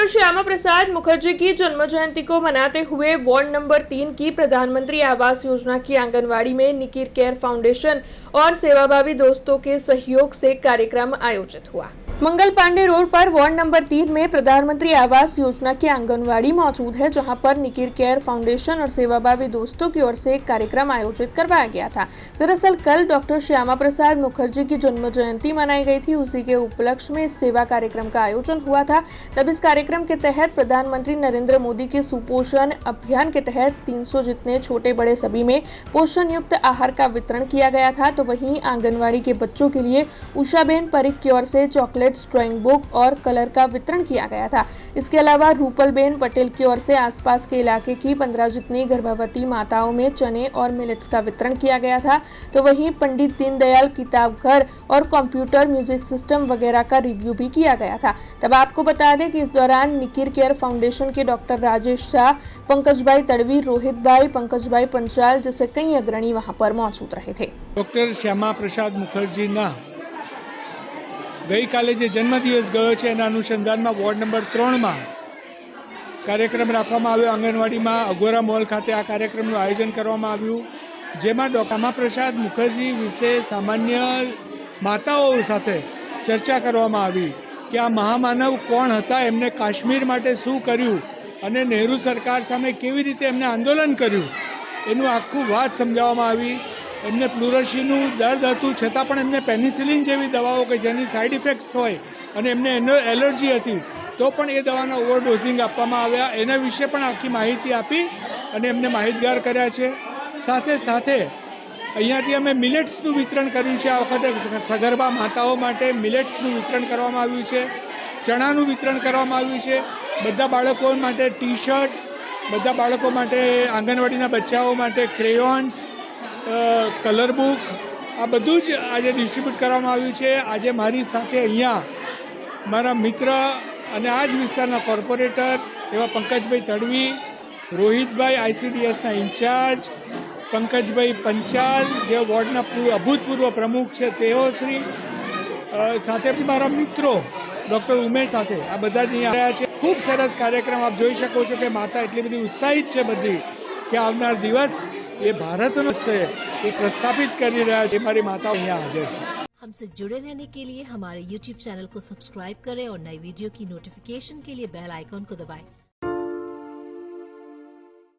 Doctor Shyama Prasad Mukherjee की जन्म जयंती को मनाते हुए वार्ड नंबर 3 की प्रधानमंत्री आवास योजना की आंगनवाड़ी में निकिर केयर फाउंडेशन और सेवाभावी दोस्तों के सहयोग से कार्यक्रम आयोजित हुआ। मंगल पांडे रोड पर वार्ड नंबर 3 में प्रधानमंत्री आवास योजना की आंगनवाड़ी मौजूद है, जहां पर निकिर केयर फाउंडेशन और सेवाभावी दोस्तों की ओर से एक कार्यक्रम आयोजित करवाया गया था। दरअसल कल डॉक्टर श्यामा प्रसाद मुखर्जी की जन्म जयंती मनाई गई थी। उसी के उपलक्ष्य में इस सेवा कार्यक्रम का आयोजन हुआ था। तब इस कार्यक्रम के तहत प्रधानमंत्री नरेंद्र मोदी के सुपोषण अभियान के तहत 300 जितने छोटे बड़े सभी में पोषण युक्त आहार का वितरण किया गया था। तो वहीं आंगनवाड़ी के बच्चों के लिए उषाबेन परिक की ओर से चॉकलेट, ड्राइंग बुक और कलर का वितरण किया गया था। इसके अलावा रूपलबेन पटेल की ओर से आसपास के इलाके की 15 जितनी गर्भवती माताओं में चने और मिलेट्स का वितरण किया गया था। तो वहीं पंडित दीनदयाल किताब घर और कंप्यूटर, म्यूजिक सिस्टम वगैरह का रिव्यू भी किया गया था। तब आपको बता दें कि इस दौरान निकिर केयर फाउंडेशन के डॉक्टर राजेश शाह, पंकज भाई तड़वी, रोहित भाई, पंकज भाई पंचाल जैसे कई अग्रणी वहां पर मौजूद रहे थे। डॉक्टर श्यामा प्रसाद मुखर्जी गई काले जो जन्मदिवस गयो है एना अनुसंधान में वॉर्ड नंबर 3 में कार्यक्रम राखवामां आव्यो। आंगणवाड़ी में अगोरा मॉल खाते आ कार्यक्रमનું आयोजन करवामां आव्युं, जेमां डॉक्टर श्यामा प्रसाद मुखर्जी विषे सामान्य माताओं साथे चर्चा करवामां आवी कि आ महामानव कोण हता, एमने काश्मीर माटे शुं कर्युं अने नेहरू सरकार सामे केवी रीते एमने आंदोलन कर्युं एनुं आखुं वात समजाववामां आवी। एमने प्लुरसीનું દર્દ હતું છતાં પણ એમને પેનિસિલિન જેવી દવાઓ કે જેની સાઇડ ઇફેક્ટ્સ હોય અને એમને એલર્જી હતી તો પણ એ દવાના ઓવરડોઝિંગ આપવામાં આવ્યા, એના વિશે પણ આખી માહિતી આપી અને એમને માહિતગાર કર્યા છે। સાથે સાથે અહીંયાથી અમે મિલેટ્સનું વિતરણ કર્યું છે। આ વખતે સગર્ભા માતાઓ માટે મિલેટ્સનું વિતરણ કરવામાં આવ્યું છે, ચણાનું વિતરણ કરવામાં આવ્યું છે। બધા બાળકો માટે ટી શર્ટ, બધા બાળકો માટે આંગણવાડીના બચ્ચાઓ માટે ક્રેયોન્સ, કલર બુક, આ બધું જ આજે ડિસ્ટ્રીબ્યુટ કરવામાં આવ્યું છે। આજે મારી સાથે અહીંયા મારા મિત્ર અને આ જ વિસ્તારના કોર્પોરેટર એવા પંકજભાઈ તડવી, રોહિતભાઈ આઈસીડીએસના ઇન્ચાર્જ, પંકજભાઈ પંચાલ જે વોર્ડના અભૂતપૂર્વ પ્રમુખ છે તેઓ શ્રી, સાથે મારા મિત્રો ડૉક્ટર ઉમેશ સાથે આ બધા જ અહીંયા આવ્યા છે। ખૂબ સરસ કાર્યક્રમ આપ જોઈ શકો છો કે માતા એટલી બધી ઉત્સાહિત છે બધી કે આવનાર દિવસ ये भारत से ये प्रस्थापित कर रहा है। हमारी माता यहाँ हाजिर है। हमसे जुड़े रहने के लिए हमारे YouTube चैनल को सब्सक्राइब करें और नई वीडियो की नोटिफिकेशन के लिए बेल आइकॉन को दबाएं।